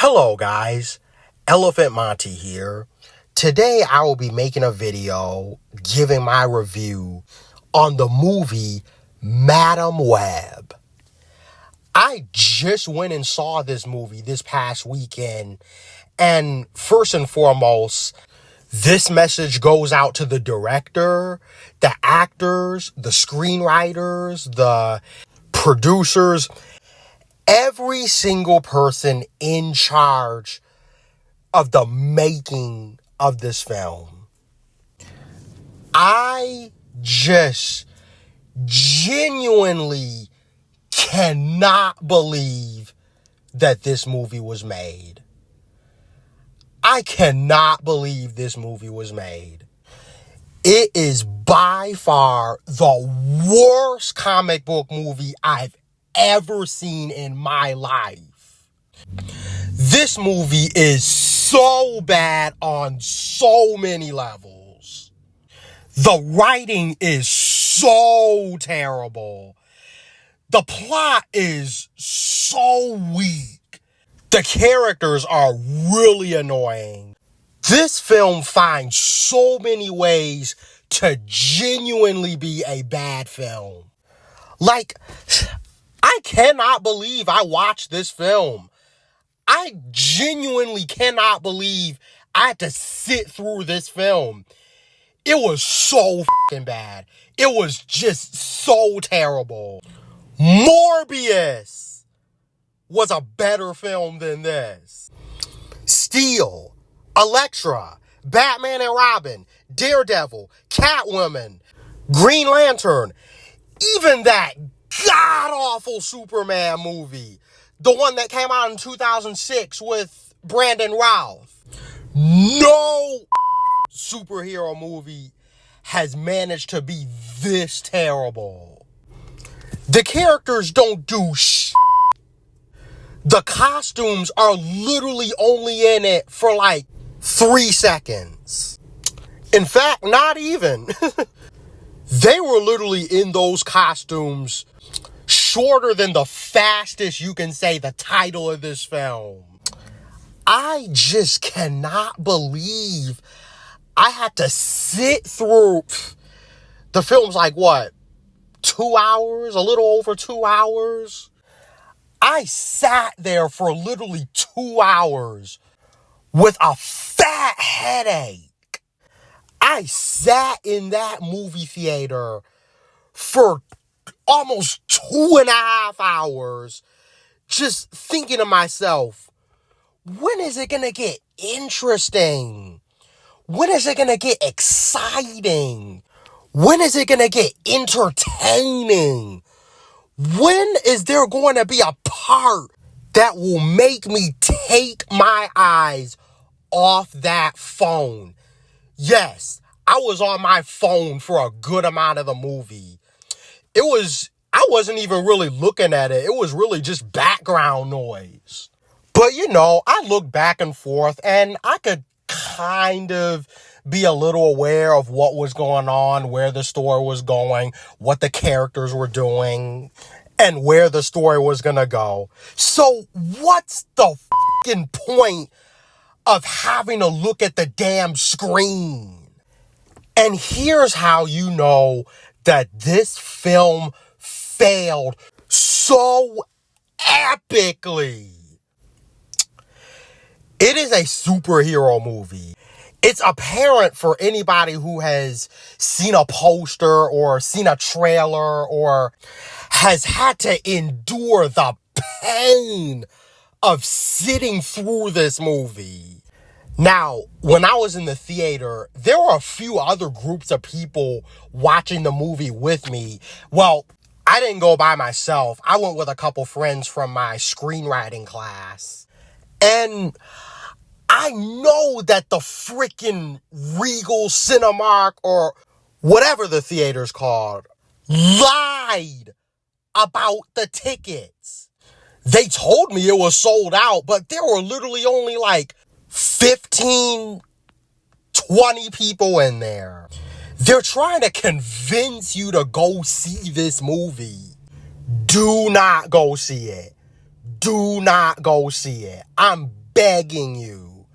Hello guys, Elephant Monty here. Today I will be making a video giving my review on the movie Madame Web. I just went and saw this movie this past weekend, and first and foremost, this message goes out to the director, the actors, the screenwriters, the producers, every single person in charge of the making of this film. I just genuinely cannot believe that this movie was made. I cannot believe this movie was made. It is by far the worst comic book movie I've ever seen in my life. This movie is so bad on so many levels. The writing is so terrible. The plot is so weak. The characters are really annoying. This film finds so many ways to genuinely be a bad film. Like, I cannot believe I watched this film. I genuinely cannot believe I had to sit through this film. It was so fucking bad. It was just so terrible. Morbius was a better film than this. Steel, Elektra, Batman and Robin, Daredevil, Catwoman, Green Lantern, even that god-awful Superman movie, the one that came out in 2006 with Brandon Routh. No superhero movie has managed to be this terrible. The characters don't do shit. The costumes are literally only in it for like 3 seconds. In fact, not even. They were literally in those costumes shorter than the fastest you can say the title of this film. I just cannot believe I had to sit through. The film's like what? 2 hours? A little over 2 hours? I sat there for literally 2 hours with a fat headache. I sat in that movie theater for almost 2.5 hours just thinking to myself, when is it going to get interesting? When is it going to get exciting? When is it going to get entertaining? When is there going to be a part that will make me take my eyes off that phone? Yes, I was on my phone for a good amount of the movie. I wasn't even really looking at it. It was really just background noise. But I look back and forth and I could kind of be a little aware of what was going on, where the story was going, what the characters were doing, and where the story was going to go. So what's the fucking point of having to look at the damn screen? And here's how you know that this film failed so epically. It is a superhero movie. It's apparent for anybody who has seen a poster or seen a trailer or has had to endure the pain of sitting through this movie. Now, when I was in the theater, there were a few other groups of people watching the movie with me. Well, I didn't go by myself. I went with a couple friends from my screenwriting class. And I know that the freaking Regal Cinemark or whatever the theater's called lied about the tickets. They told me it was sold out, but there were literally only like 15, 20 people in there. They're trying to convince you to go see this movie. Do not go see it. Do not go see it. I'm begging you,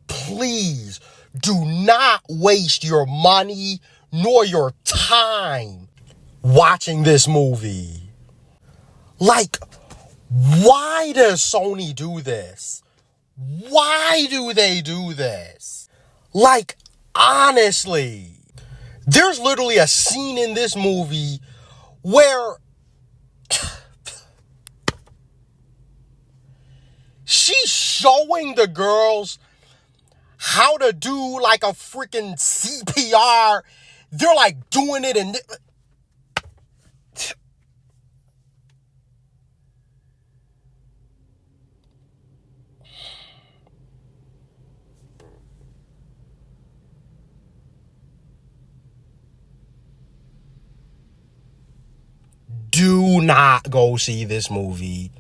please do not waste your money nor your time watching this movie. Like, why does Sony do this? Why do they do this? Like, honestly, there's literally a scene in this movie where she's showing the girls how to do like a freaking CPR. They're like doing it and do not go see this movie.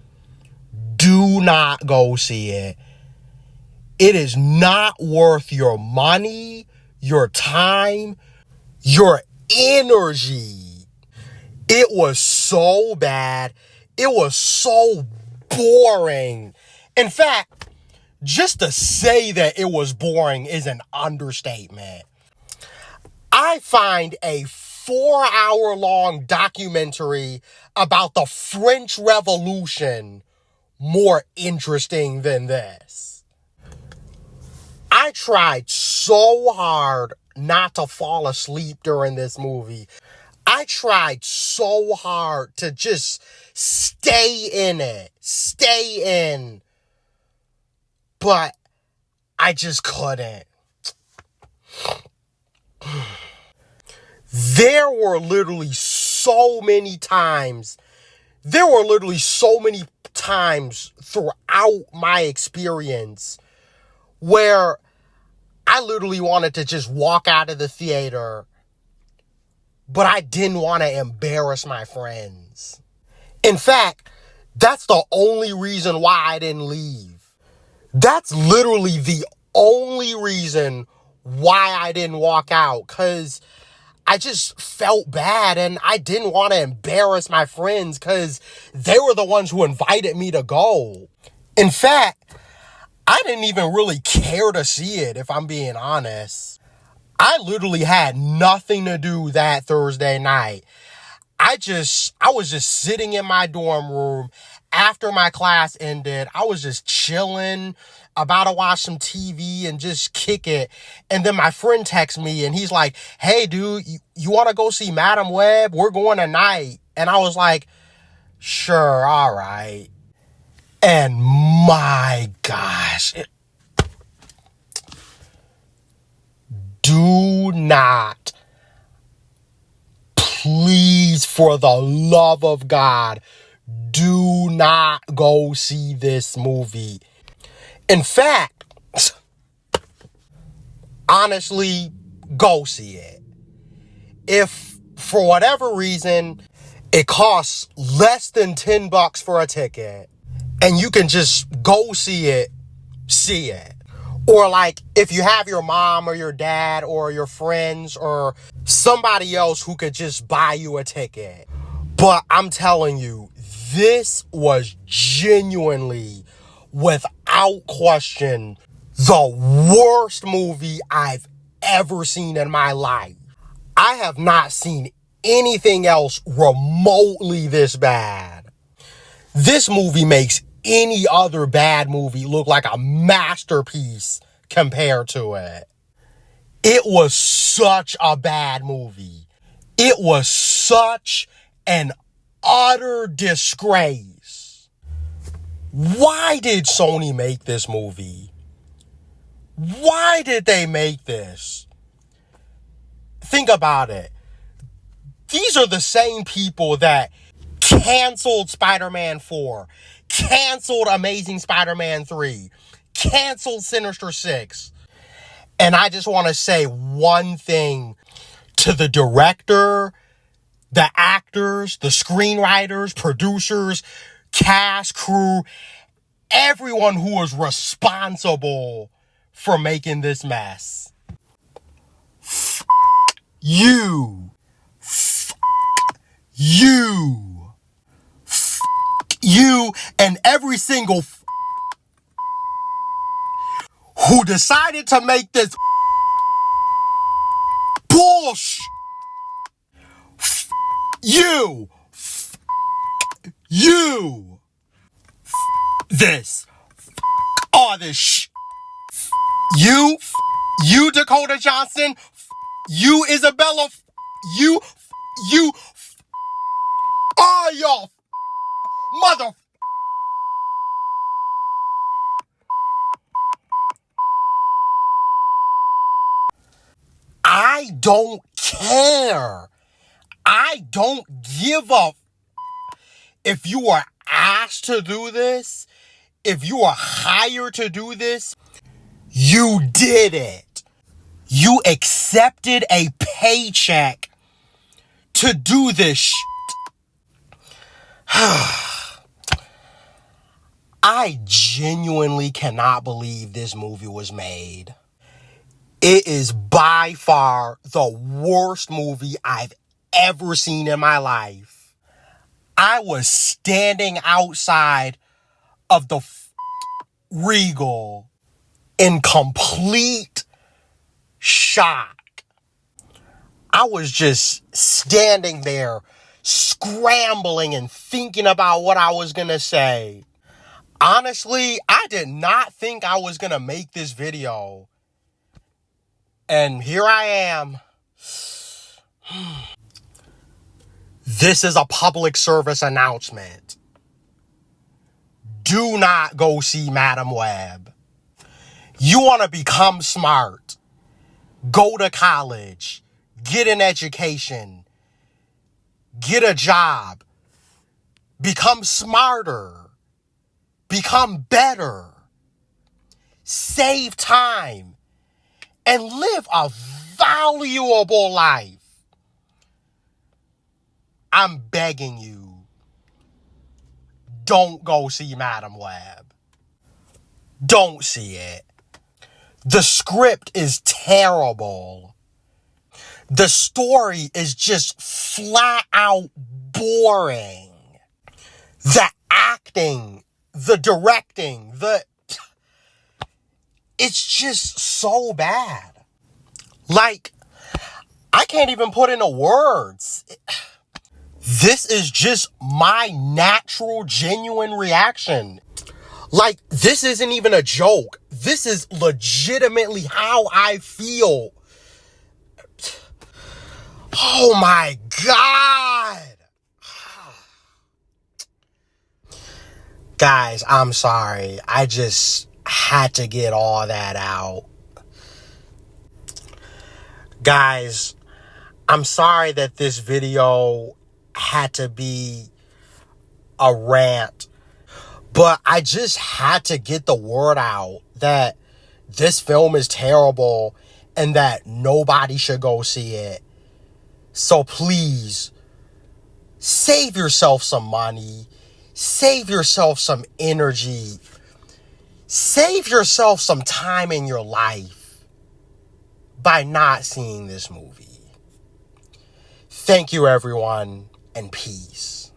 Do not go see it. It is not worth your money, your time, your energy. It was so bad. It was so boring. In fact, just to say that it was boring is an understatement. I find a 4-hour-long documentary about the French Revolution more interesting than this. I tried so hard not to fall asleep during this movie. I tried so hard to just stay in it, stay in, but I just couldn't. There were literally so many times throughout my experience where I literally wanted to just walk out of the theater, but I didn't want to embarrass my friends. In fact, that's the only reason why I didn't leave. That's literally the only reason why I didn't walk out, because I just felt bad and I didn't want to embarrass my friends because they were the ones who invited me to go. In fact, I didn't even really care to see it, if I'm being honest. I literally had nothing to do that Thursday night. I was just sitting in my dorm room after my class ended. I was just chilling, about to watch some TV and just kick it. And then my friend texts me and he's like, hey, dude, you want to go see Madam Web? We're going tonight. And I was like, sure, all right. And my gosh, do not, please, for the love of God, do not go see this movie. In fact, honestly, go see it. If for whatever reason it costs less than $10 for a ticket and you can just go see it. Or like if you have your mom or your dad or your friends or somebody else who could just buy you a ticket. But I'm telling you, this was genuinely, without question, the worst movie I've ever seen in my life. I have not seen anything else remotely this bad. This movie makes any other bad movie look like a masterpiece compared to it. It was such a bad movie. It was such an utter disgrace. Why did Sony make this movie? Why did they make this? Think about it. These are the same people that canceled Spider-Man 4, canceled Amazing Spider-Man 3, canceled Sinister 6. And I just want to say one thing to the director, the actors, the screenwriters, producers, cast, crew, everyone who was responsible for making this mess. You. You. You and every single who decided to make this bullshit. You. You. This. All this shit. You, Dakota Johnson, you, Isabella, you, all y'all, mother. I don't care. I don't give a. If you are asked to do this, if you are hired to do this, you did it. You accepted a paycheck to do this shit. I genuinely cannot believe this movie was made. It is by far the worst movie I've ever seen in my life. I was standing outside of the Regal in complete shock. I was just standing there scrambling and thinking about what I was gonna say. Honestly, I did not think I was gonna make this video. And here I am. This is a public service announcement. Do not go see Madame Web. You want to become smart. Go to college. Get an education. Get a job. Become smarter. Become better. Save time. And live a valuable life. I'm begging you. Don't go see Madame Web. Don't see it. The script is terrible. The story is just flat out boring. The acting, the directing, it's just so bad. Like, I can't even put into words. This is just my natural, genuine reaction. Like, this isn't even a joke. This is legitimately how I feel. Oh my God. Guys, I'm sorry. I just had to get all that out. Guys, I'm sorry that this video had to be a rant, but I just had to get the word out that this film is terrible and that nobody should go see it. So please, save yourself some money, save yourself some energy, save yourself some time in your life by not seeing this movie. Thank you, everyone, and peace.